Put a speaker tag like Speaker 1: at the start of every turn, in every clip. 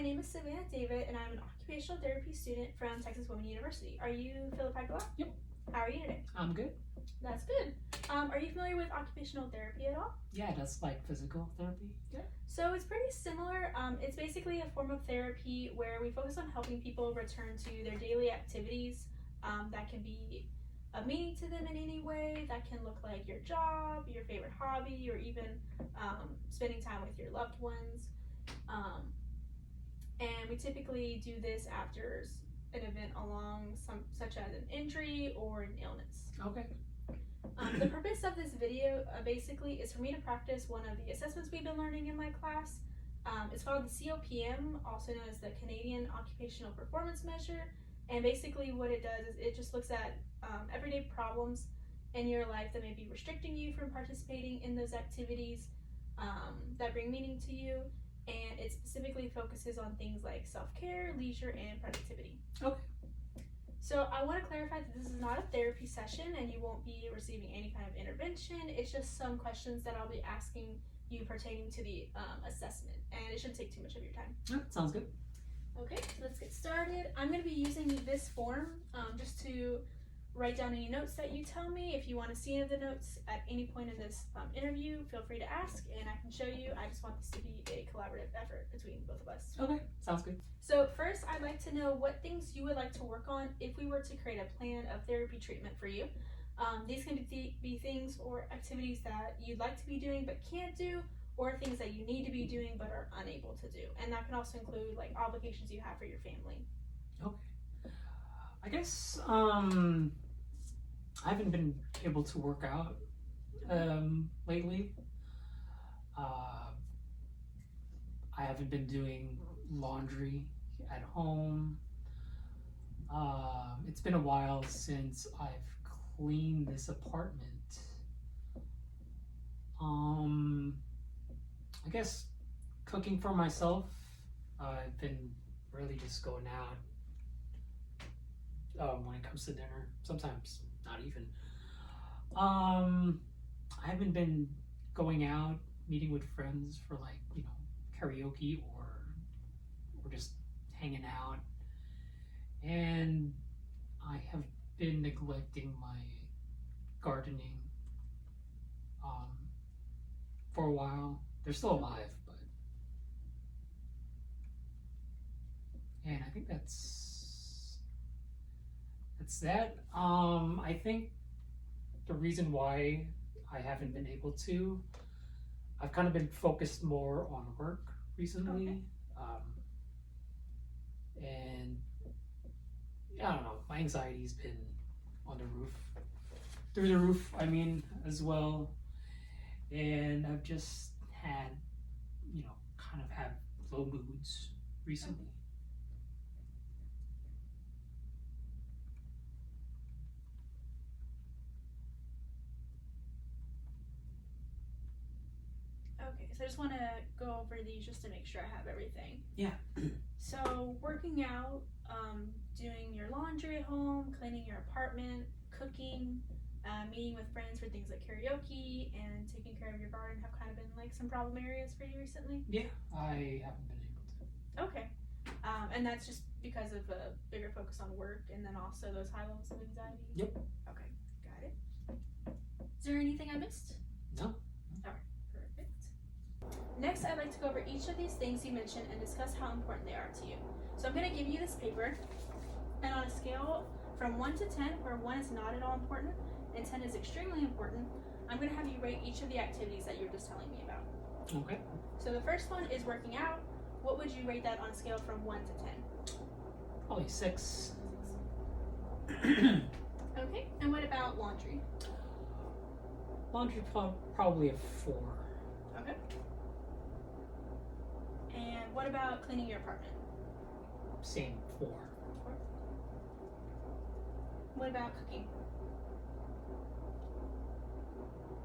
Speaker 1: my name is Savannah David, and I'm an occupational therapy student from Texas Women University. Are you Philip Agua?
Speaker 2: Yep.
Speaker 1: How are you today?
Speaker 2: I'm good.
Speaker 1: That's good. Are you familiar with occupational therapy at all?
Speaker 2: Yeah, that's like physical therapy. Yeah.
Speaker 1: So it's pretty similar. It's basically a form of therapy where we focus on helping people return to their daily activities that can be of meaning to them in any way. That can look like your job, your favorite hobby, or even spending time with your loved ones. And we typically do this after an event such as an injury or an illness.
Speaker 2: Okay.
Speaker 1: The purpose of this video basically is for me to practice one of the assessments we've been learning in my class. It's called the COPM, also known as the Canadian Occupational Performance Measure. And basically what it does is it just looks at everyday problems in your life that may be restricting you from participating in those activities that bring meaning to you. And it specifically focuses on things like self-care, leisure, and productivity.
Speaker 2: Okay.
Speaker 1: So I want to clarify that this is not a therapy session and you won't be receiving any kind of intervention. It's just some questions that I'll be asking you pertaining to the assessment, and it shouldn't take too much of your time.
Speaker 2: Yeah, sounds good.
Speaker 1: Okay, so let's get started. I'm going to be using this form just to write down any notes that you tell me. If you want to see any of the notes at any point in this interview, feel free to ask and I can show you. I just want this to be a collaborative effort between both of us.
Speaker 2: Okay, sounds good.
Speaker 1: So first, I'd like to know what things you would like to work on if we were to create a plan of therapy treatment for you. These can be things or activities that you'd like to be doing but can't do, or things that you need to be doing but are unable to do. And that can also include like obligations you have for your family.
Speaker 2: Okay. I guess I haven't been able to work out lately. I haven't been doing laundry at home. It's been a while since I've cleaned this apartment. I guess cooking for myself. I've been really just going out when it comes to dinner. Sometimes not even. I haven't been going out, meeting with friends for like, karaoke or just hanging out. And I have been neglecting my gardening for a while. They're still alive, and I think that's that. I think the reason why I haven't been able to, I've kind of been focused more on work recently.
Speaker 1: Okay.
Speaker 2: And I don't know, my anxiety's been through the roof, as well. And I've just had, kind of had low moods recently.
Speaker 1: Okay, so I just want to go over these just to make sure I have everything.
Speaker 2: Yeah.
Speaker 1: So working out, doing your laundry at home, cleaning your apartment, cooking, meeting with friends for things like karaoke, and taking care of your garden have kind of been like some problem areas for you recently?
Speaker 2: Yeah, I haven't been able to.
Speaker 1: Okay. And that's just because of a bigger focus on work and then also those high levels of anxiety?
Speaker 2: Yep.
Speaker 1: Okay, got it. Is there anything I missed?
Speaker 2: No.
Speaker 1: Alright, perfect. Next, I'd like to go over each of these things you mentioned and discuss how important they are to you. So I'm going to give you this paper, and on a scale from 1 to 10, where 1 is not at all important and 10 is extremely important, I'm going to have you rate each of the activities that you were just telling me about.
Speaker 2: Okay.
Speaker 1: So the first one is working out. What would you rate that on a scale from 1 to 10?
Speaker 2: Probably 6.
Speaker 1: Okay, and what about laundry?
Speaker 2: Laundry probably a 4.
Speaker 1: Okay. And what about cleaning your apartment?
Speaker 2: Same 4.
Speaker 1: What about cooking?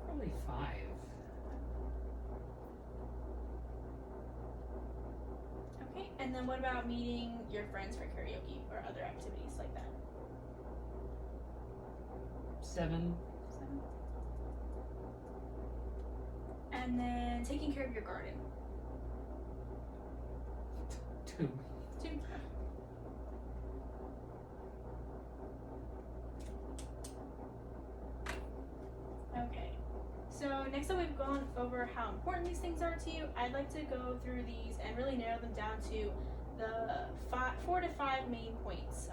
Speaker 2: Probably 5.
Speaker 1: Okay, and then what about meeting your friends for karaoke or other activities like that?
Speaker 2: 7.
Speaker 1: 7. And then taking care of your garden.
Speaker 2: 2. 2.
Speaker 1: 2. Okay. So next that we've gone over how important these things are to you, I'd like to go through these and really narrow them down to the 4 to 5 main points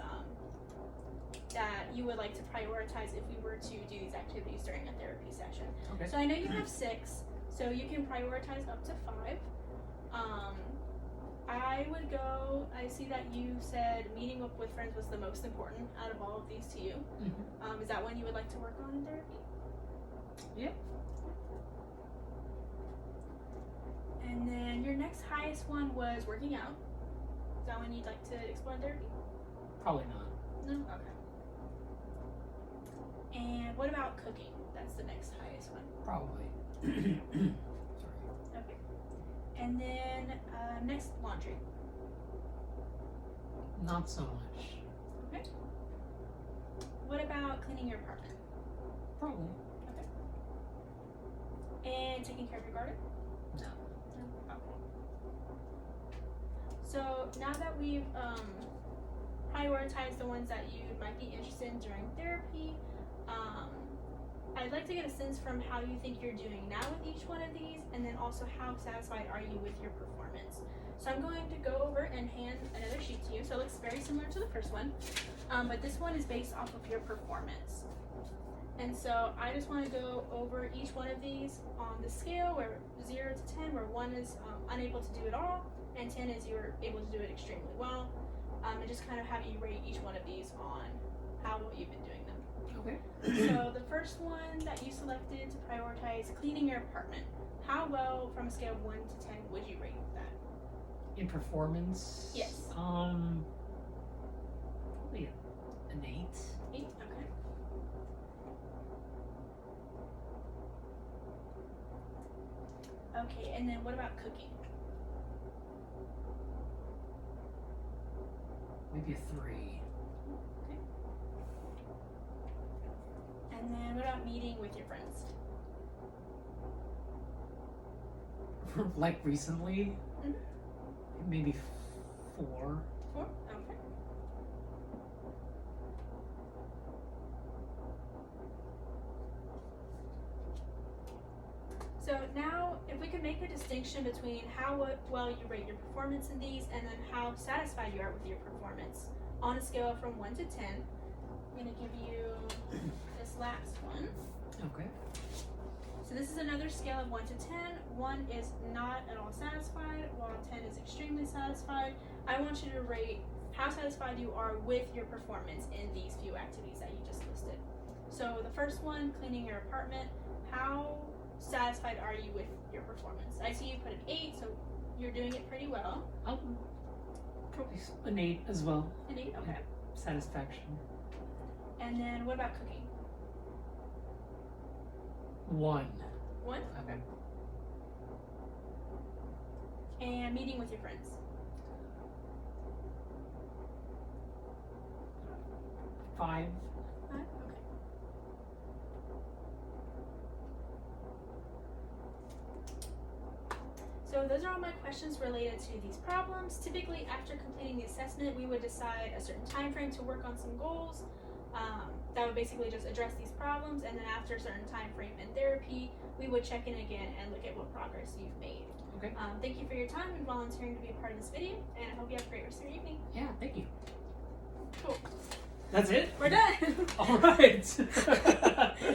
Speaker 1: that you would like to prioritize if we were to do these activities during a therapy session.
Speaker 2: Okay.
Speaker 1: So I know you have 6, so you can prioritize up to 5. I see that you said meeting up with friends was the most important out of all of these to you.
Speaker 2: Mm-hmm.
Speaker 1: Is that one you would like to work on in therapy?
Speaker 2: Yeah.
Speaker 1: And then your next highest one was working out. Is that one you'd like to explore in therapy?
Speaker 2: Probably not.
Speaker 1: No? Okay. And what about cooking? That's the next highest one.
Speaker 2: Probably. Sorry.
Speaker 1: Okay. And then next, laundry.
Speaker 2: Not so much.
Speaker 1: Okay. What about cleaning your apartment?
Speaker 2: Probably.
Speaker 1: Okay. And taking care of your garden?
Speaker 2: No.
Speaker 1: No? Okay. So now that we've prioritized the ones that you might be interested in during therapy, I'd like to get a sense from how you think you're doing now with each one of these, and then also how satisfied are you with your performance. So I'm going to go over and hand another sheet to you. So it looks very similar to the first one, but this one is based off of your performance. And so I just want to go over each one of these on the scale where 0 to 10, where 1 is unable to do it all, and 10 is you're able to do it extremely well, and just kind of have you rate each one of these on how well you've been doing them.
Speaker 2: Okay.
Speaker 1: So the first one that you selected to prioritize, cleaning your apartment. How well, from a scale of 1 to 10, would you rate that?
Speaker 2: In performance?
Speaker 1: Yes.
Speaker 2: Probably an 8.
Speaker 1: 8? Okay. Okay, and then what about cooking?
Speaker 2: Maybe a 3.
Speaker 1: Okay. And then what about meeting with your friends?
Speaker 2: Like recently?
Speaker 1: Mhm.
Speaker 2: Maybe 4.
Speaker 1: 4? Okay. So now, if we could make a distinction between how well you rate your performance in these and then how satisfied you are with your performance on a scale from 1 to 10, I'm going to give you this last one.
Speaker 2: Okay.
Speaker 1: So this is another scale of 1 to 10. 1 is not at all satisfied, while 10 is extremely satisfied. I want you to rate how satisfied you are with your performance in these few activities that you just listed. So the first one, cleaning your apartment, how satisfied are you with your performance? I see you put an 8, so you're doing it pretty well.
Speaker 2: Probably an 8 as well.
Speaker 1: An 8, okay.
Speaker 2: Satisfaction.
Speaker 1: And then what about cooking?
Speaker 2: 1.
Speaker 1: 1? Okay. And meeting with your friends?
Speaker 2: 5.
Speaker 1: 5? Okay. So those are all my questions related to these problems. Typically, after completing the assessment, we would decide a certain time frame to work on some goals. That would basically just address these problems, and then after a certain time frame in therapy, we would check in again and look at what progress you've made.
Speaker 2: Okay.
Speaker 1: Thank you for your time and volunteering to be a part of this video, and I hope you have a great rest of your evening.
Speaker 2: Yeah, thank you.
Speaker 1: Cool.
Speaker 2: That's it?
Speaker 1: We're done.
Speaker 2: All right.